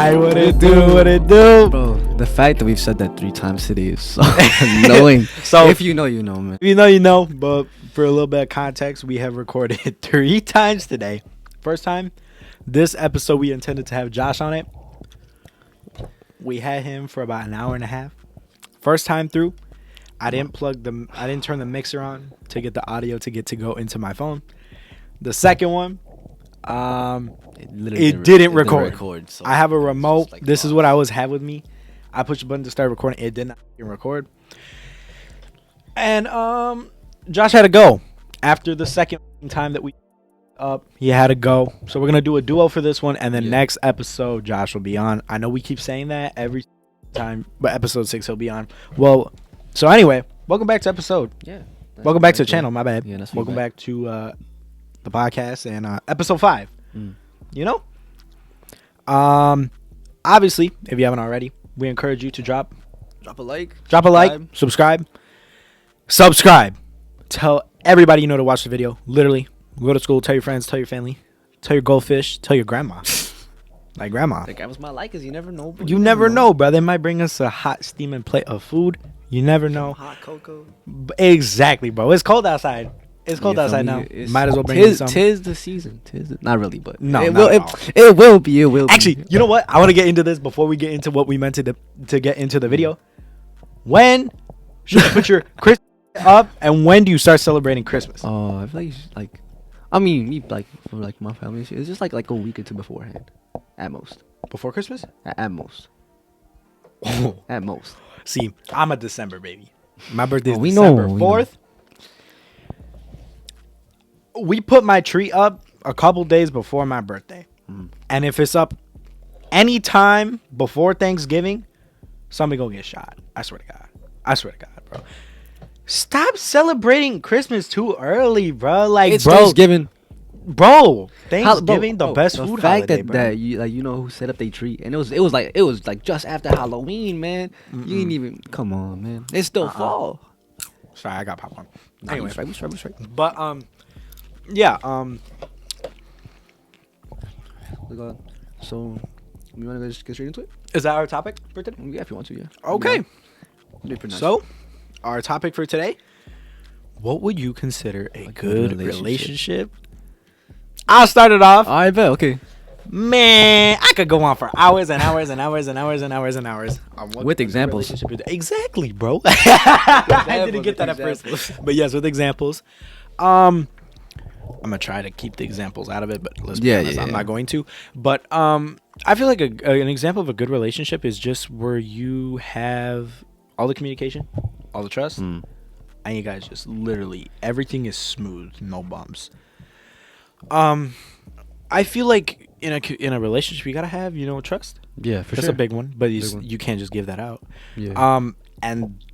Alright, what it do? Bro, the fact that we've said that 3 times today is so annoying. So if you know, you know, man. If you know, you know. But for a little bit of context, we have recorded 3 times today. First time, this episode we intended to have Josh on it. We had him for about an hour and a half. First time through, I didn't turn the mixer on to get the audio to go into my phone. The second one, it didn't record. So I have a remote. Like this is what I always have with me. I push the button to start recording. It did not record. And Josh had to go after the second time that we up. He had to go. So we're gonna do a duo for this one, and then next episode Josh will be on. I know we keep saying that every time, but episode 6 he'll be on. Well, so anyway, welcome back to episode. Yeah. Welcome back to the channel. My bad. Yeah, that's welcome back to the podcast and episode 5. You know, obviously, if you haven't already, we encourage you to drop a like, subscribe. Tell everybody you know to watch the video. Literally, go to school, tell your friends, tell your family, tell your goldfish, tell your grandma. Like grandma. The grandma's my likers. You never know. You never know, bro. They might bring us a hot steaming plate of food. You never know. Hot cocoa. Exactly, bro. It's cold outside. It's cold outside now. Might as well bring some. Tis the season. Not really, but no, it will be. It will be. Actually, you know what? I want to get into this before we get into what we meant to get into the video. When should you put your Christmas up, and when do you start celebrating Christmas? I feel like I mean, me for my family, it's just like a week or two beforehand, at most. Before Christmas? At most. At most. See, I'm a December baby. My birthday is December 4th. We put my tree up a couple days before my birthday. And if it's up any time before Thanksgiving, somebody gonna get shot. I swear to God, bro. Stop celebrating Christmas too early, bro. Like, it's Thanksgiving. Bro, Thanksgiving, the best food the fact holiday, that you know who set up their tree, and it was like just after Halloween, man. You ain't even come on, man. It's still fall. Sorry, I got popcorn. Nah, anyway, we straight. But yeah. So we want to just get straight into it. Is that our topic for today? Yeah, if you want to, yeah. Okay. Yeah. So, our topic for today: what would you consider a good relationship? I'll start it off. I bet. Okay. Man, I could go on for hours and hours and hours and hours and hours and hours. With examples. Exactly, bro. I didn't get that at first. But yes, with examples. I'm going to try to keep the examples out of it, but let's be honest, I'm not going to. But I feel like an example of a good relationship is just where you have all the communication, all the trust, and you guys just literally, everything is smooth, no bumps. I feel like in a relationship you gotta have trust. Yeah, for sure. That's a big one, but you can't just give that out. Yeah. And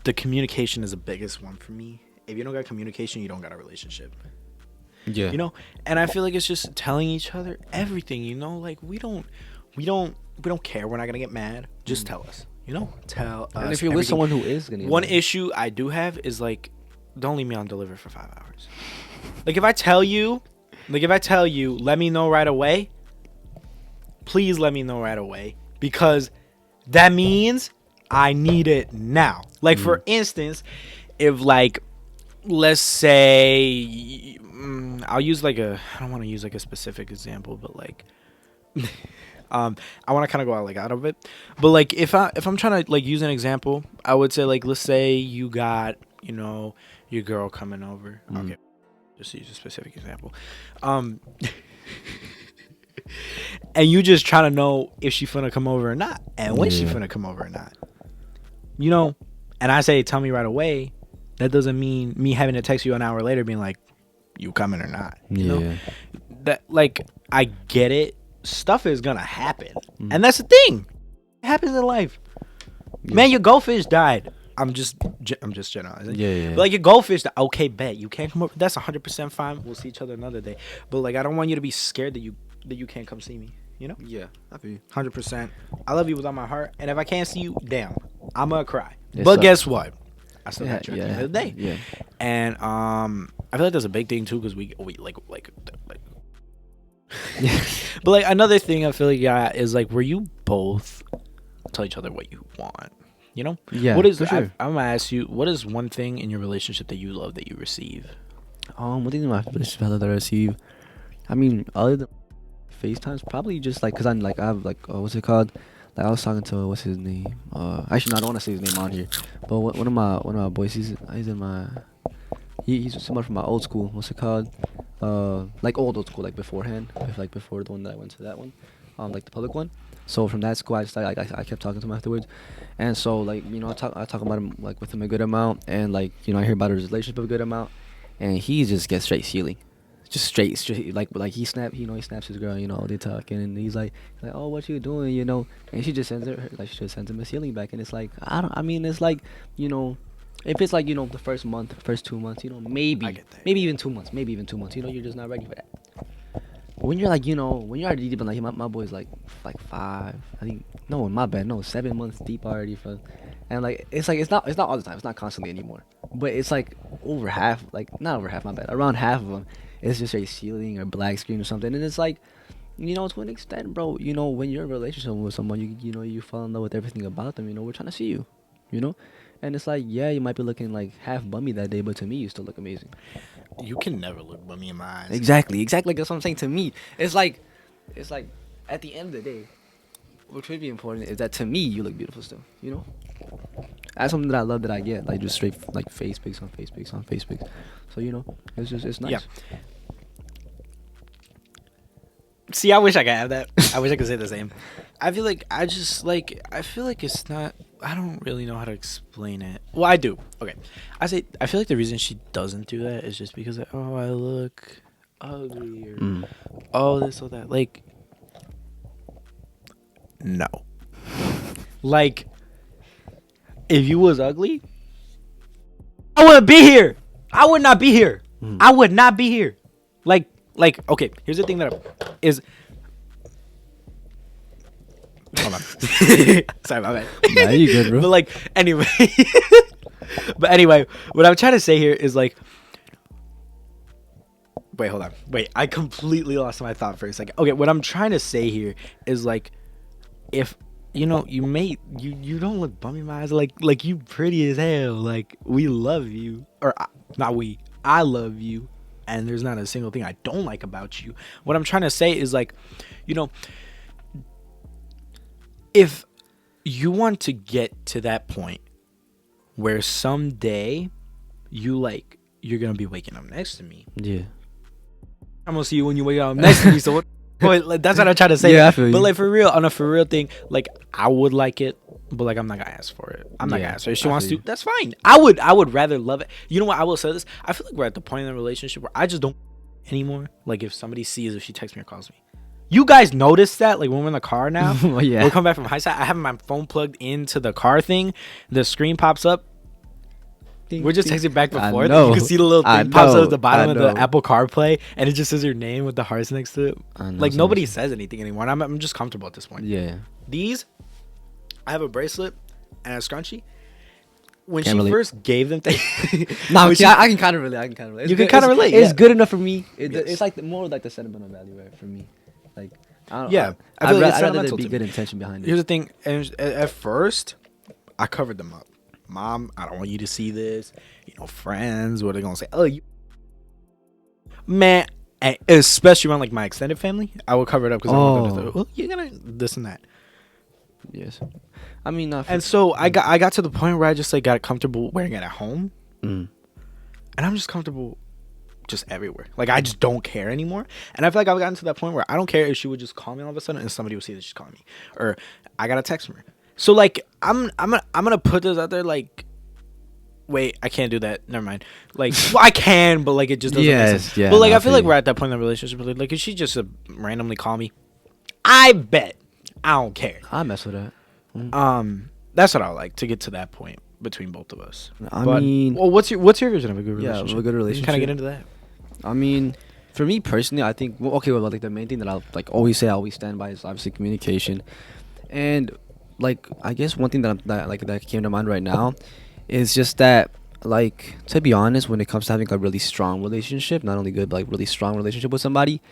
the communication is the biggest one for me. If you don't got communication, you don't got a relationship. Yeah. And I feel like it's just telling each other everything. Like we don't care. We're not gonna get mad. Just tell us. Tell us. And if you're with someone who is gonna. One issue I do have is like, don't leave me on deliver for 5 hours. Like if I tell you, let me know right away. Please let me know right away, because that means I need it now. Like for instance, if like, let's say, I'll use like I don't want to use like a specific example, but like, I want to kind of go out of it. But like if I'm trying to like use an example, I would say like, let's say you got your girl coming over. Okay. Just to use a specific example. And you just trying to know if she finna come over or not, and when she finna come over or not. And I say, tell me right away. That doesn't mean me having to text you an hour later being like, you coming or not. You know? That, like, I get it. Stuff is gonna happen. And that's the thing. It happens in life. Man, your goldfish died. I'm just generalizing. Yeah. But like your goldfish, okay, bet you can't come over. That's 100% fine. We'll see each other another day. But like, I don't want you to be scared that you can't come see me. Yeah, I feel you. 100%. I love you with all my heart, and if I can't see you, damn, I'm gonna cry. It but sucks. guess what? I still got you at the end of the day. Yeah. And I feel like that's a big thing too, because we like But like another thing I feel like is like where you both tell each other what you want. You know? Yeah, What is for sure. I'm gonna ask you, what is one thing in your relationship that you love that you receive? What do you think my relationship that I receive? I mean, other than FaceTimes, probably just like, cause I'm like, I have like, what's it called? Like I was talking to what's his name? Actually, no, I don't want to say his name on here. But one of my boys, he's in my, he's someone from my old school. What's it called? Like old school, like beforehand, like before the one that I went to that one, like the public one. So from that school, I just like I kept talking to him afterwards, and so like I talk about him like with him a good amount, and like I hear about his relationship a good amount, and he just gets straight ceiling, just straight like he snaps his girl, they talking, and he's like, oh, what you doing, and she just sends she just sends him a ceiling back, and it's like I mean it's like you know. If it's like the first month, first 2 months, I maybe get that. maybe even 2 months, you're just not ready for that. But when you're like, when you're already deep in like my boy's like 5, I think no, my bad, no, 7 months deep already from, and like it's not all the time, it's not constantly anymore, but it's like over half, like not over half, my bad, around half of them, it's just a ceiling or black screen or something, and it's like, to an extent, bro, when you're in a relationship with someone, you fall in love with everything about them, we're trying to see you know, and it's like, yeah, you might be looking like half bummy that day, but to me, you still look amazing. You can never look bummy in my eyes. Exactly. That's what I'm saying. To me, it's like at the end of the day, what should be important is that to me, you look beautiful still. That's something that I love that I get, like just straight like face pics on face pics on face pics. So it's nice. Yeah. See, I wish I could have that. I wish I could say the same. I feel like I feel like it's not. I don't really know how to explain it. Well, I do. Okay, I feel like the reason she doesn't do that is just because I look ugly or oh this or that. Like, no. Like, if you was ugly, I wouldn't be here. I would not be here. I would not be here. Like, okay, here's the thing is. Hold on. Sorry, my bad. Nah, you good, bro. But like, anyway. What I'm trying to say here is like. Wait, hold on. Wait, I completely lost my thought for a second. Okay, what I'm trying to say here is like, if you don't look bummy in my eyes. Like you pretty as hell. Like we love you, or not we. I love you. And there's not a single thing I don't like about you. What I'm trying to say is like, if you want to get to that point where someday you're gonna be waking up next to me. Yeah. I'm gonna see you when you wake up next to me. So what? Like, that's what I'm trying to say. Yeah, I feel you. But like for real, on a for real thing, like I would like it, but like I'm not gonna ask for it. I'm not gonna ask her. If she wants to, that's fine. I would rather love it. You know what? I will say this. I feel like we're at the point in the relationship where I just don't anymore. Like if somebody sees, if she texts me or calls me. You guys notice that? Like when we're in the car now, Well, yeah. we're coming back from high side. I have my phone plugged into the car thing. The screen pops up. We're just texting back and forth. You can see the little thing pops up at the bottom of the Apple CarPlay, and it just says your name with the hearts next to it. Like nobody says anything anymore. And I'm just comfortable at this point. Yeah. These, I have a bracelet and a scrunchie. When Can't she relate. first gave them, Nah, I can kind of relate. You can kinda relate, It's yeah. good enough for me. Yes. It's like more like the sentimental value, right? For me, like I don't. Yeah, I I'd feel like it's rather there sentimental be to good me. intention behind it. Here's the thing. And at first, I covered them up. Mom, I don't want you to see this. Friends, what are they gonna say? Oh, you, man. And especially around like my extended family, I would cover it up because I want them to. Well, you're gonna this and that. Yes, I mean, And so I got to the point where I just like got comfortable wearing it at home, Mm. and I'm just comfortable just everywhere. Like I just don't care anymore. And I feel like I've gotten to that point where I don't care if she would just call me all of a sudden and somebody would see that she's calling me, or I gotta text her. So like I'm gonna put this out there like. Wait, I can't do that. Never mind. Like, well, I can, but like it just doesn't make sense. Yeah, but like, no, I feel like you. we're at that point in the relationship. Like, if she just randomly call me, I bet I don't care. I mess with that. That's what I would like to get to that point between both of us. I mean, well, what's your vision of a good yeah, relationship? a good relationship. Kind of get into that. I mean, for me personally, I think like the main thing that I'll like always say, I always stand by is obviously communication, and like I guess one thing that came to mind right now is just that, like, to be honest, when it comes to having a really strong relationship, not only good but like really strong relationship with somebody,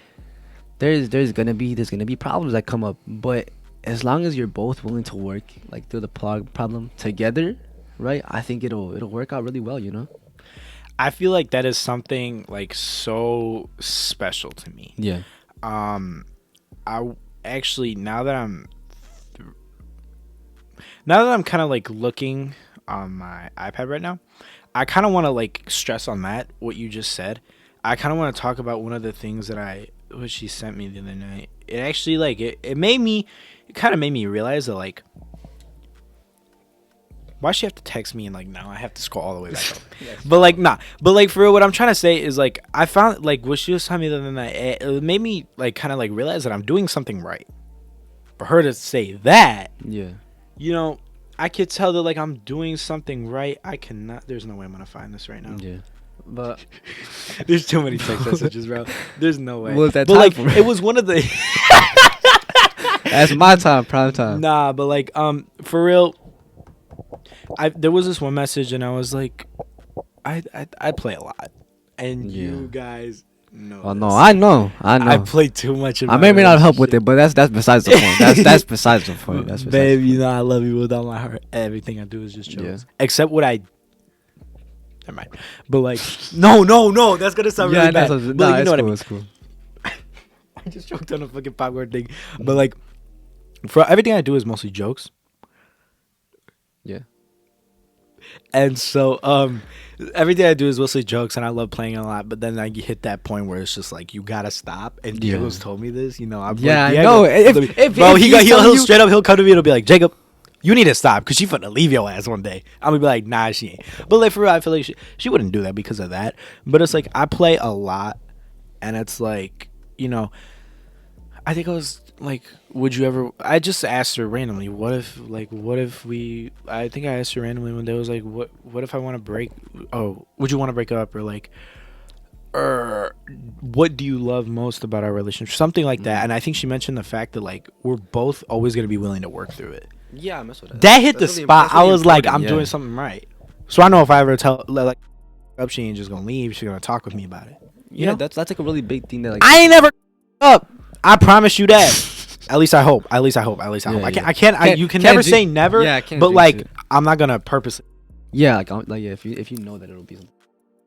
there's gonna be problems that come up, but as long as you're both willing to work like through the problem together, right? I think it'll work out really well, you know. I feel like that is something like so special to me. Yeah. Um, I actually now that I'm kind of like looking on my iPad right now, I kind of want to like stress on that what you just said. I kind of want to talk about one of the things that what she sent me the other night. It actually like it kind of made me realize that like why she have to text me and like now I have to scroll all the way back up. Yes. But like nah, but like for real, what I'm trying to say is like I found like what she was telling me the other night. It made me like kind of like realize that I'm doing something right. For her to say that, Yeah. you know, I could tell that like I'm doing something right. I cannot. There's no way I'm gonna find this right now. Yeah. But There's too many text messages, bro. There's no way. Well, that but time like for- it was one of the. that's my time, prime time. Nah, but like for real, there was this one message and I was like, I play a lot, and Yeah. you guys know. Oh this. no, I know. I play too much. In I my may not help with relationship. it, but that's beside the point. That's beside the point. That's beside Babe, the you know I love you with all my heart. Everything I do is just jokes, Yeah. except what I. Never mind. But like, no, that's gonna sound really bad. But like, you know what I mean. It's cool. I just choked on a fucking popcorn thing. But like, for everything I do is mostly jokes. Yeah. And so, everything I do is mostly jokes, and I love playing a lot. But then I hit that point where it's just like you gotta stop. And Yeah. Diego's told me this. You know, I'm Yeah, like, I know. bro, If he's he'll telling you- straight up he'll come to me and he'll be like, Jacob, you need to stop because she finna leave your ass one day. I'm gonna be like, nah, she ain't. But like for real, I feel like she wouldn't do that because of that. But it's like I play a lot, and it's like, you know, I think I was like, would you ever? I just asked her randomly, what if we? I think I asked her randomly one day. I was like, what if I want to break? Oh, would you want to break up or like? Or what do you love most about our relationship? Something like that. And I think she mentioned the fact that like we're both always gonna be willing to work through it. Yeah, I mess with that. That hit the That's really- spot. that's I really was like, important, I'm doing something right. So I know if I ever tell like up, she ain't just gonna leave. She's gonna talk with me about it. You Yeah, know? that's like a really big thing that like. I ain't never up. I promise you that. At least I hope. At least I hope. Yeah, I can't. You can can't never do- say never. Yeah, I can't but jinx like, it. I'm not gonna purposely. Yeah, like yeah, if you know that it'll be something,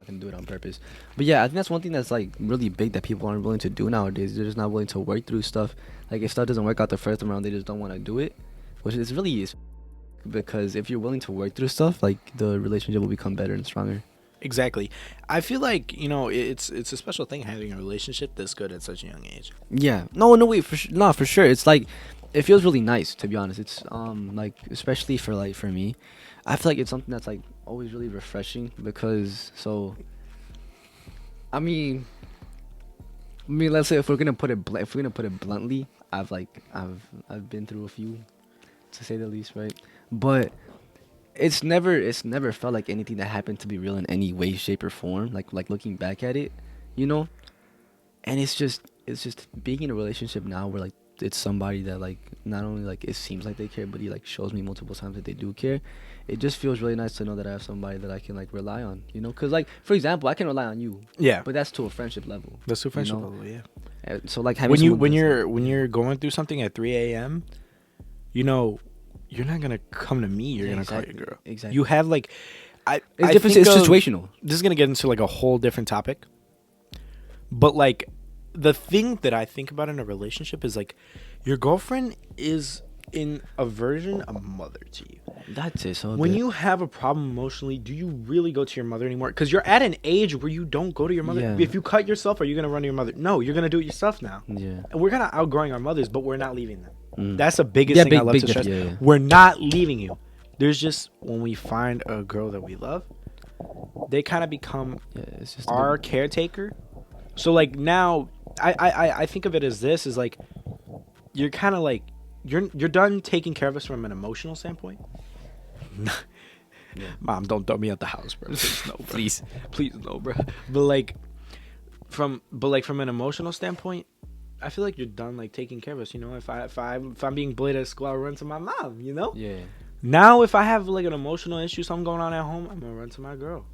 I can do it on purpose. But yeah, I think that's one thing that's like really big that people aren't willing to do nowadays. They're just not willing to work through stuff. Like if stuff doesn't work out the first time around, they just don't want to do it, which is really because if you're willing to work through stuff, like the relationship will become better and stronger. Exactly. I feel like it's a special thing having a relationship this good at such a young age. Yeah. No, wait, for sure. It's like it feels really nice to be honest. It's like especially for me, I feel like it's something that's like always really refreshing because I mean let's say if we're gonna put it bluntly, I've been through a few, to say the least, right? But it's never felt like anything that happened to be real in any way, shape, or form. Like looking back at it, you know. And it's just being in a relationship now where like it's somebody that like not only like it seems like they care, but he like shows me multiple times that they do care. It just feels really nice to know that I have somebody that I can like rely on, you know. Cause like for example, I can rely on you, Yeah. but that's to a friendship level. That's too friendship know? level, yeah. So like having When someone that's, when you're going through something at 3 a.m., you know, you're not gonna come to me. You're Yeah, gonna call exactly, your girl. exactly. You have like, it's I different. think It's of- situational. This is gonna get into like a whole different topic. But like, the thing that I think about in a relationship is like, your girlfriend is in a version a mother to you. That's it. So When you have a problem emotionally, do you really go to your mother anymore? Because you're at an age where you don't go to your mother. Yeah. If you cut yourself, are you gonna run to your mother? No, you're gonna do it yourself now. yeah. And we're kind of outgrowing our mothers, but we're not leaving them. Mm. That's the biggest Yeah, thing I love big to stress. difference, yeah. We're not leaving you. There's just when we find a girl that we love, they kind of become Yeah, it's just our caretaker. So like now, I think of it as this is like you're kind of like you're done taking care of us from an emotional standpoint. Mom, don't throw me out the house, bro. Please, no, bro. Please, no, bro. But like from an emotional standpoint, I feel like you're done like taking care of us. You know, if I'm being bullied at school, I'll run to my mom. You know. Yeah. Now, if I have like an emotional issue, something going on at home, I'm gonna run to my girl.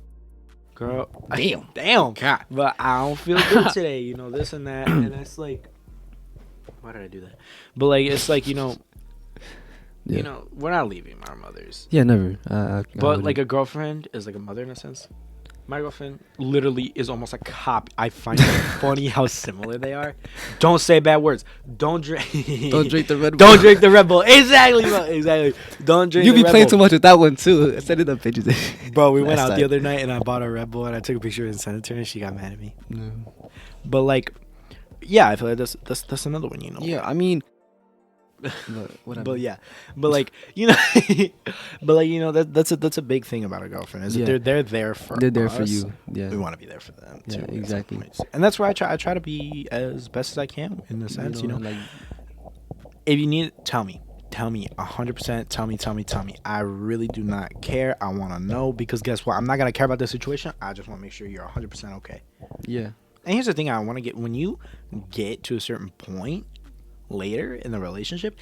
Damn. Damn. God. But I don't feel good today. You know, this and that, and that's like, Why did I do that? But like, it's like, you know, Yeah. you know, we're not leaving our mothers. Yeah, never. But like a girlfriend is like a mother in a sense. My girlfriend literally is almost a cop. I find it funny how similar they are. Don't say bad words. Don't drink. Don't drink the Red Bull. Don't drink the Red Bull. Exactly, bro. Exactly. Don't drink. You the be Red playing Bull. too much with that one too. Send it up pictures. Bro, we went Last out the time. other night and I bought a Red Bull and I took a picture and sent it to her and she got mad at me. No. But like, yeah, I feel like that's another one, you know. Yeah, I mean, But yeah, but like, you know, but like, you know, that's a big thing about a girlfriend is Yeah. that they're there for they're there for us. you. Yeah. We want to be there for them Yeah, too. at some exactly. points. And that's where I try to be as best as I can in a sense, you know. Like, If you need, tell me 100%. Tell me. I really do not care. I want to know because guess what? I'm not gonna care about the situation. I just want to make sure you're 100% okay. yeah. And here's the thing: I want to get when you get to a certain point later in the relationship,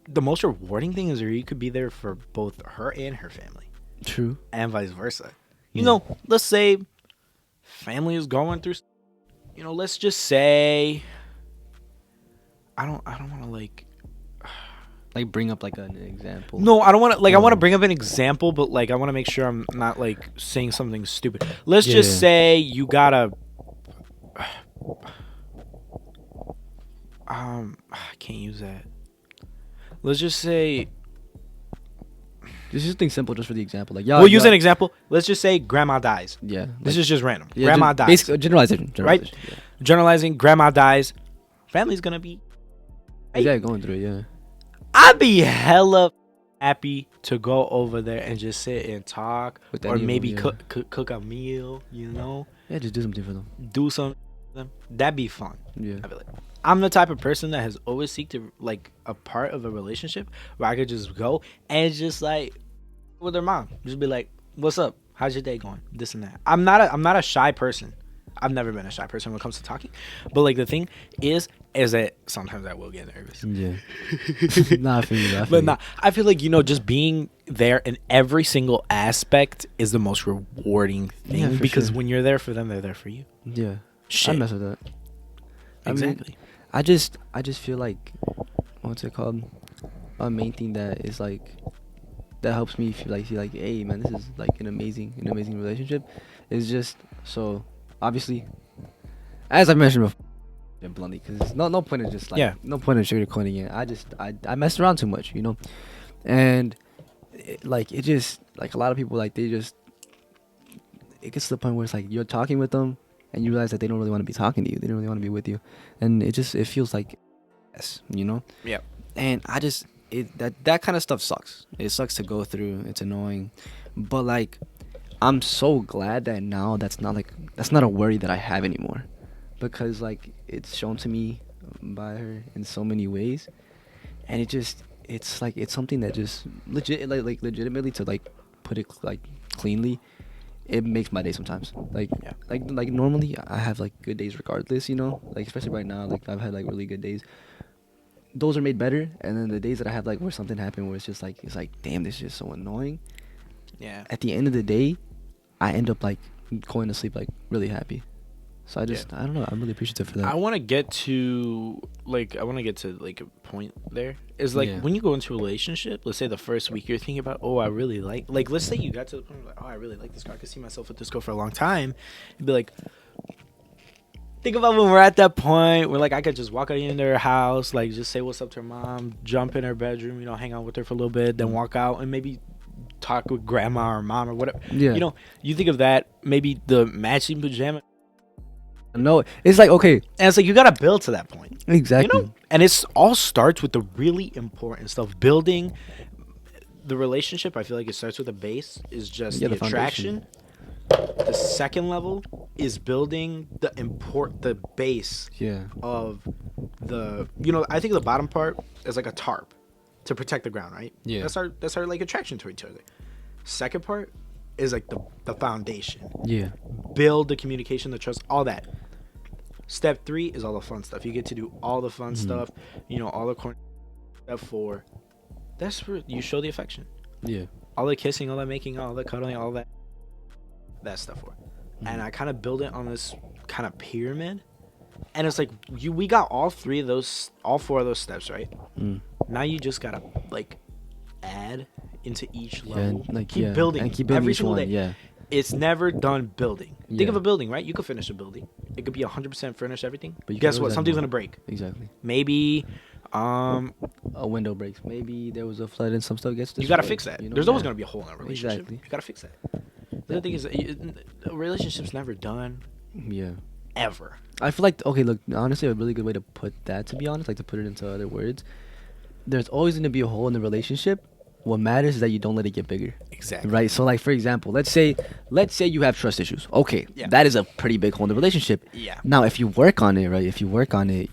the most rewarding thing is where you could be there for both her and her family, True. and vice versa. You Yeah. know, let's say family is going through. You know, let's just say I don't want to Like bring up like an example. No, I don't want to I want to Oh. bring up an example, but like I want to make sure I'm not like saying something stupid. Let's Yeah. just say you gotta I can't use that. Let's just say This is thing simple just for the example. Like, y'all. we'll use an example. Let's just say grandma dies. Yeah. This is just random. yeah, Grandma dies. Basically, generalization. Right? Generalizing, grandma dies. Family's gonna be. Yeah. Yeah, going through it. Yeah. I'd be hella happy to go over there and just sit and talk, With or any of maybe them, yeah. cook a meal. You know, Yeah, just do something for them. do something. for them. That'd be fun. Yeah. I feel like I'm the type of person that has always seeked to like a part of a relationship where I could just go and just like with their mom, just be like, "What's up? How's your day going?" This and that. I'm not a shy person. I've never been a shy person when it comes to talking, but like the thing is that sometimes I will get nervous. Yeah. Nah, I feel you. I feel But you. nah, I feel like, you know, just being there in every single aspect is the most rewarding thing Yeah, for because sure. when you're there for them, they're there for you. Yeah. Shit. I mess with that. I mean, Exactly. I just feel like, what's it called? A main thing that is like, that helps me feel like, hey man, this is like an amazing relationship. Is just so obviously, as I mentioned before, bluntly, because no point in just like, Yeah. no point in sugarcoating it. I messed around too much, you know, and it just like a lot of people like they just, it gets to the point where it's like you're talking with them and you realize that they don't really want to be talking to you. They don't really want to be with you, and it feels like, yes, you know. Yeah. And I just that kind of stuff sucks. It sucks to go through. It's annoying, but like, I'm so glad that now that's not a worry that I have anymore, because like it's shown to me by her in so many ways, and it's like it's something that just legitimately, to like put it like cleanly, it makes my day sometimes. Like, Yeah. like normally I have like good days regardless, you know, like especially right now, like I've had like really good days. Those are made better, and then the days that I have like where something happened where it's like damn, this is just so annoying. Yeah. At the end of the day, I end up like going to sleep like really happy. So I just, I don't know, I'm really appreciative for that. I want to get to like a point there. Is like Yeah. when you go into a relationship, let's say the first week you're thinking about, oh, I really like let's say you got to the point where like, oh, I really like this girl. I could see myself with this girl for a long time. You'd be like, think about when we're at that point where like I could just walk into her house, like just say what's up to her mom, jump in her bedroom, you know, hang out with her for a little bit, then walk out and maybe talk with grandma or mom or whatever. Yeah. You know, you think of that, maybe the matching pajama. No, it's like, okay, And it's like you gotta build to that point. exactly. You know? And it's all starts with the really important stuff. Building the relationship, I feel like it starts with a base, is just Yeah, the the attraction. The second level is building the base Yeah. of the, you know, I think the bottom part is like a tarp to protect the ground, right? Yeah. That's our like attraction to each other. Second part is like the foundation. Yeah. Build the communication, the trust, all that. Step 3 is all the fun stuff. You get to do all the fun stuff, you know, all the corny. Step 4, that's where you show the affection. Yeah. All the kissing, all the making, all the cuddling, all that. That's step 4. And I kind of build it on this kind of pyramid. And it's like we got all four of those steps, right? Mm. Now you just gotta like add into each Yeah, level. and, like, keep yeah, building and keep building every each single one. day. Yeah. It's never done building. Think Yeah. of a building, right? You could finish a building. It could be 100% furnished, everything. But you Guess can what? always add Something's more. gonna break. Exactly. Maybe, A window breaks. Maybe there was a flood and some stuff gets destroyed. you gotta fix that. You know? There's always Yeah. gonna be a hole in a relationship. Exactly. You gotta fix that. The other thing is, a relationship's never done Yeah. ever. I feel like, okay, look, honestly, a really good way to put that, to be honest, like to put it into other words, there's always going to be a hole in the relationship. What matters is that you don't let it get bigger. Exactly. Right? So, like, for example, let's say you have trust issues. Okay, Yeah. that is a pretty big hole in the relationship. Yeah. Now, if you work on it, right,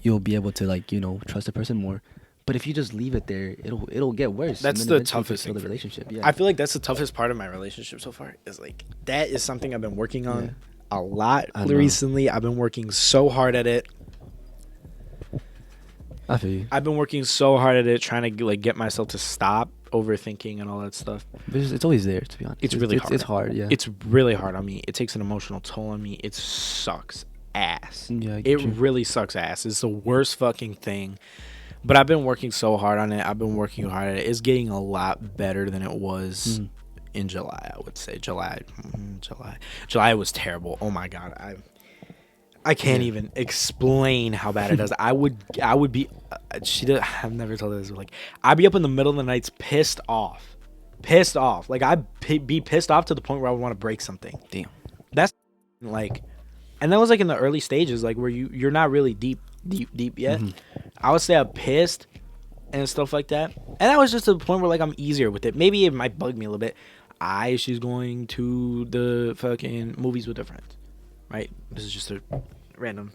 you'll be able to, like, trust the person more. But if you just leave it there, it'll get worse. That's and the then eventually you toughest kill thing the for me. relationship. Yeah. I feel like that's the toughest part of my relationship so far. Is like that is something I've been working on Yeah. a lot I know. recently. I've been working so hard at it. I feel you. I've been working so hard at it, trying to like get myself to stop overthinking and all that stuff. But it's always there, to be honest. It's really hard. It's hard, yeah. It's really hard on me. It takes an emotional toll on me. It sucks ass. Yeah, I get It you. really sucks ass. It's the worst fucking thing. But I've been working so hard on it. I've been working hard at it. It's getting a lot better than it was in July, I would say. July was terrible. Oh my god. I can't even explain how bad it is. I would be I've never told her this, but like I'd be up in the middle of the nights pissed off. Like I'd be pissed off to the point where I would want to break something. Damn. That's like, and that was like in the early stages, like where you're not really deep yet. I would say I'm pissed and stuff like that. And that was just to the point where like I'm easier with it. Maybe it might bug me a little bit. She's going to the fucking movies with her friends. Right? This is just a random.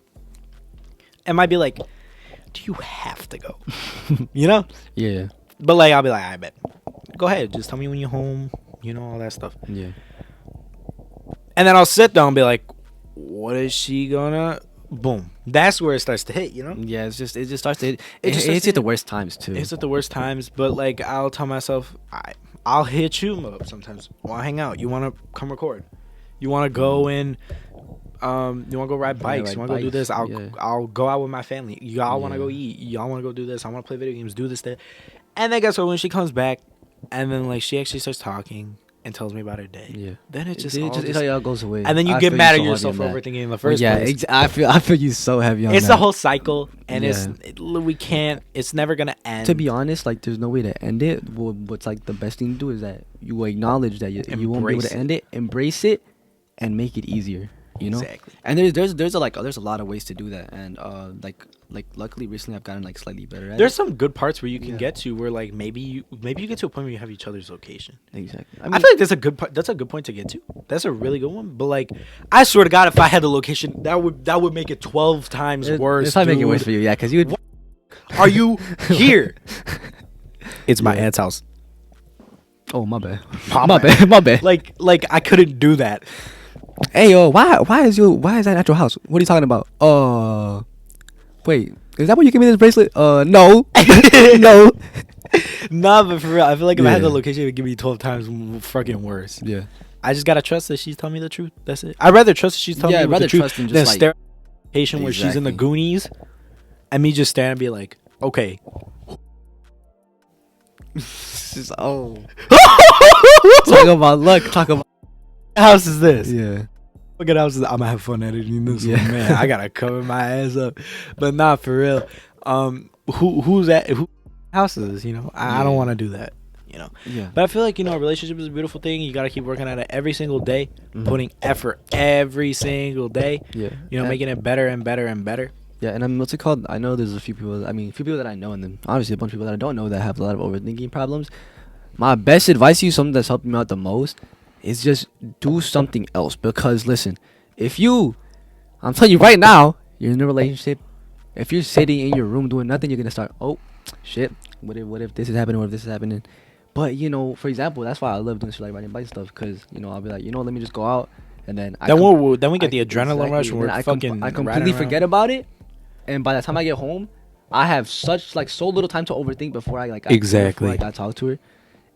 It might be like, do you have to go? You know? Yeah. But like I'll be like, I bet. Go ahead, just tell me when you're home, all that stuff. Yeah. And then I'll sit down and be like, what is she gonna boom. That's where it starts to hit, Yeah, it just starts to hit. It It just starts hits to at the hit. worst times too. It's at the worst times, but like I'll tell myself, I'll hit you up sometimes. Want to hang out? You want to come record? You want to go in? You want to go ride bikes? ride You want to go do bikes, this? yeah. I'll go out with my family. Y'all want to go eat? Y'all want to go do this? I want to play video games. Do this, that. And then guess what? When she comes back, and then like she actually starts talking and tells me about her day. Yeah. Then it just it all just, just- it all goes away. and then you I get feel mad at so heavy yourself for on that. overthinking in the Well, first yeah, place. I feel you so heavy on It's that. the whole cycle, and Yeah. we can't. It's never gonna end. To be honest, like there's no way to end it. What's like the best thing to do is that you acknowledge that you won't be able Embrace to it. end it, embrace it, and make it easier. Exactly. And there's a lot of ways to do that, and like luckily recently I've gotten like slightly better at There's it. some good parts where you can Yeah. get to where like maybe you get to a point where you have each other's location. Exactly. I feel like that's a good part. That's a good point to get to. That's a really good one. But like, I swear to God, if I had the location, that would make it 12 times worse. It's not making it worse dude. for you, yeah, because you would. Are you here? It's my Yeah. aunt's house. Oh my bad. My My bad. bad. My bad. Like I couldn't do that. Hey yo, why is that at your house? What are you talking about? Wait, is that why you gave me this bracelet? No, no. Nah, but for real, I feel like if I had the Yeah. location, it would give me 12 times fucking worse. Yeah. I just gotta trust that she's telling me the truth. That's it. I'd rather trust that she's telling Yeah, me I'd the rather truth trust than than just, like- stare at a location where she's in the Exactly. Goonies and me just staring and be like, okay. Oh. Talk about luck. Talk about. House is this? Yeah. Look at house is. I'm gonna have fun editing this Yeah. one, man. I gotta cover my ass up, but not for real. Who's at who house is this? I don't want to do that. Yeah. But I feel like a relationship is a beautiful thing. You gotta keep working at it every single day, Mhm. putting effort every single day. Yeah. Making it better and better and better. Yeah, and what's it called? I know there's a few people. I mean, a few people that I know, and then obviously a bunch of people that I don't know that have a lot of overthinking problems. My best advice to you, something that's helped me out the most, is just do something else. Because listen, I'm telling you right now, you're in a relationship. If you're sitting in your room doing nothing, you're gonna start, oh, shit. What if this is happening? What if this is happening? But for example, that's why I love doing shit like riding bike stuff. Because I'll be like, let me just go out, and then Then we get the adrenaline rush when and we're I fucking. I completely riding around. forget about it, and by the time I get home, I have so little time to overthink before I Exactly. before I got talk to her,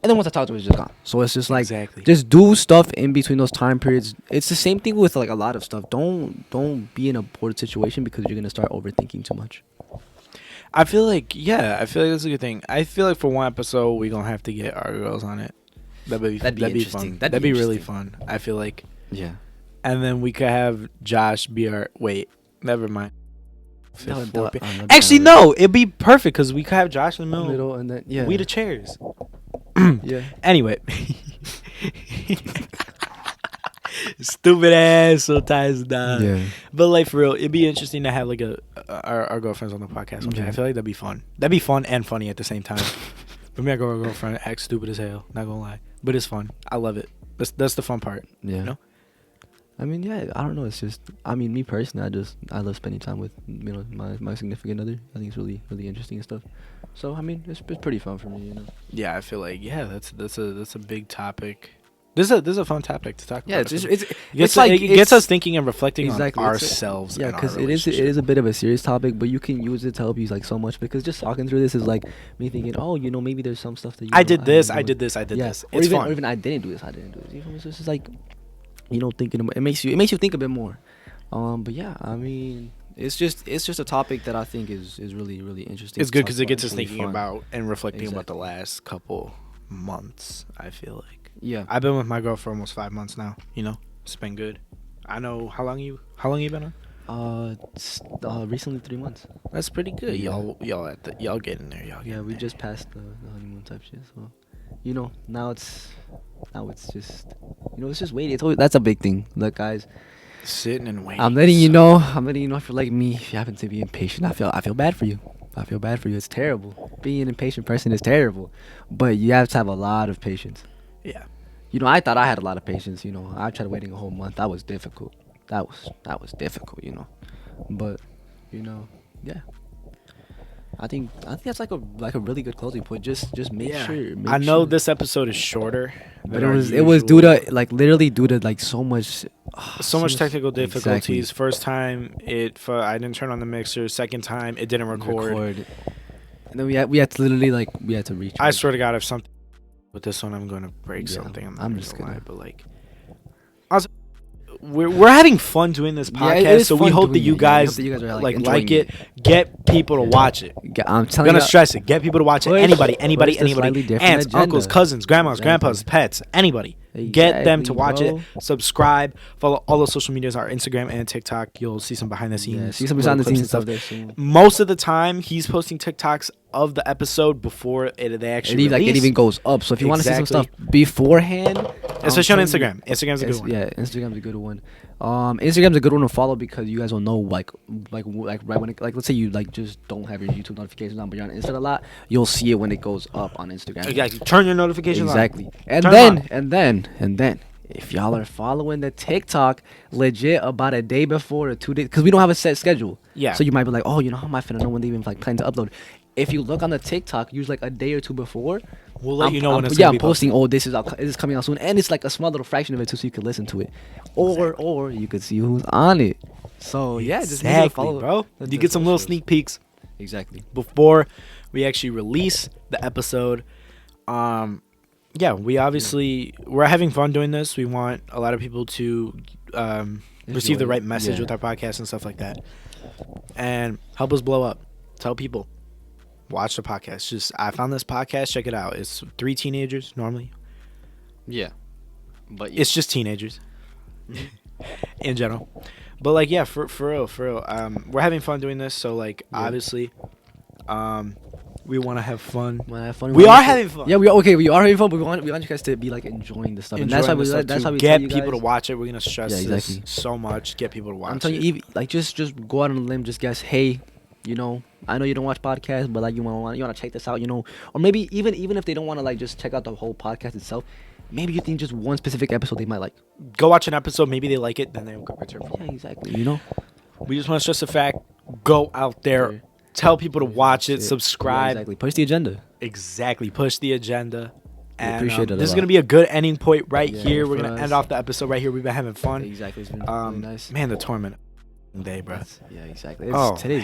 and then once I talk to her, it's just gone. So it's just like Exactly. just do stuff in between those time periods. It's the same thing with like a lot of stuff. Don't be in a bored situation because you're gonna start overthinking too much. I feel like that's a good thing. I feel like for one episode we're gonna have to get our girls on it. That'd be interesting. fun. That'd be really fun. I feel like. Yeah. And then we could have Josh be our. Wait, never mind. Actually, No. It'd be perfect because we could have Josh in the middle. and then yeah. We the chairs. Yeah. Anyway. Stupid ass sometimes not. Yeah. But like for real, it'd be interesting to have like our girlfriends on the podcast. Okay, Yeah. I feel like that'd be fun. That'd be fun and funny at the same time. For me, I go our girlfriend act stupid as hell. Not gonna lie, but it's fun. I love it. That's the fun part. Yeah. You know? I mean, yeah. I don't know. It's just. I mean, me personally, I love spending time with my significant other. I think it's really interesting and stuff. So I mean, it's pretty fun for me. Yeah, I feel like that's a big topic. This is a fun topic to talk about. Yeah, it gets us thinking and reflecting exactly, on ourselves. Yeah, because it is a bit of a serious topic, but you can use it to help you like so much because just talking through this is like me thinking, oh, maybe there's some stuff that I did this. I did this. It's fun. Or even I didn't do this. I didn't do this. So it's just like, thinking about it makes you think a bit more. But yeah, I mean, it's just a topic that I think is really interesting. It's good because it gets us really thinking fun. about and reflecting about the last couple months. I feel like. Yeah. I've been with my girl for almost 5 months now. It's been good. I know how long you been on? Recently 3 months. That's pretty good. Yeah. Y'all get in there. We just passed the honeymoon type shit. So, now it's just, it's just waiting. That's a big thing. Look, guys, sitting and waiting. I'm letting you know. If you're like me, if you happen to be impatient, I feel bad for you. It's terrible. Being an impatient person is terrible, but you have to have a lot of patience. Yeah. I thought I had a lot of patience. I tried waiting a whole month. That was difficult. That was difficult. But, yeah. I think that's like a really good closing point. Just make sure. I know this episode is shorter, but it was due to literally due to so much technical difficulties. Exactly. First time I didn't turn on the mixer. Second time it didn't record. And then we had to literally we had to reach. I swear to God, if something with this one, I'm gonna break something. I'm just gonna lie, but we're having fun doing this podcast, so we hope that you guys are like it. Get people to watch it. I'm telling gonna stress it. Get people to watch it. Anybody. Aunts, Aunts, uncles, cousins, grandmas, grandpas, pets, anybody. Get them to watch it. Subscribe. Follow all the social medias, our Instagram and TikTok. You'll see some behind the scenes. Yeah, see some behind the scenes stuff there soon. Most of the time, he's posting TikToks of the episode before they actually release. It even goes up. So if you want to see some stuff beforehand, especially on Instagram. Instagram's a good one. Yeah, Instagram's a good one. Instagram's a good one to follow because you guys will know like right when it, let's say you just don't have your YouTube notifications on, but you're on Insta a lot, you'll see it when it goes up on Instagram. Exactly. Turn your notifications on. Exactly. And then if y'all are following the TikTok legit about a day before or 2 days, because we don't have a set schedule. Yeah. So you might be like, how am I finna know when they even plan to upload? If you look on the TikTok, usually a day or two before, we'll let you know when it's gonna be posting. This is coming out soon, and it's a small little fraction of it too, so you can listen to it, or you could see who's on it. So just follow, bro. You get some little sneak peeks. Exactly. Before we actually release the episode. We're having fun doing this. We want a lot of people to receive the right message with our podcast and stuff like that, and help us blow up. Tell people. Watch the podcast. I found this podcast. Check it out. It's 3 teenagers normally. Yeah. But it's just teenagers in general. But for real. We're having fun doing this. So obviously, we want to have fun. We are having fun. Yeah, we are having fun. But we want you guys to be enjoying the stuff. And that's why we get people to watch it. We're gonna stress this so much. Get people to watch it. I'm telling you, just go out on a limb. Just guess, hey. I know you don't watch podcasts, but you want to check this out, or maybe even if they don't want to just check out the whole podcast itself, maybe you think just one specific episode they might like. Go watch an episode, maybe they like it, then they'll go return. Yeah, exactly. We just want to stress the fact: go out there, tell people to watch it, subscribe. Yeah, exactly. Push the agenda. Exactly, push the agenda. And appreciate it. This is gonna be a good ending point here. We're gonna us. end off the episode right here. We've been having fun. Exactly. It's been really nice. Man, the torment. day, bro. Yeah, exactly. Hell, today's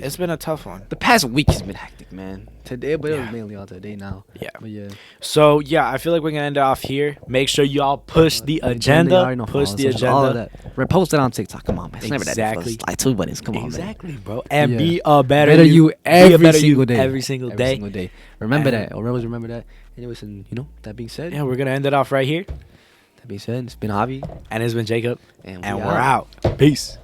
it's been a tough one. the past week has been hectic, man. Today, but it Yeah. was mainly on today now. Yeah. But yeah. So yeah, I feel like we're gonna end it off here. Make sure y'all push the You already agenda. know, Push follow the us, all of agenda. that. Repost it on TikTok. Come on, man. It's never that Exactly. difficult. Like 2 buttons. Come on, man. Exactly, bro. And Yeah. be a better, Better you be a every better single you day. Every single Every day. single day. Remember And- that. Always remember that. Anyways, and that being said, Yeah, we're gonna end it off right here. that being said, it's been Javi, And it's been Jacob. and And we're out. Peace.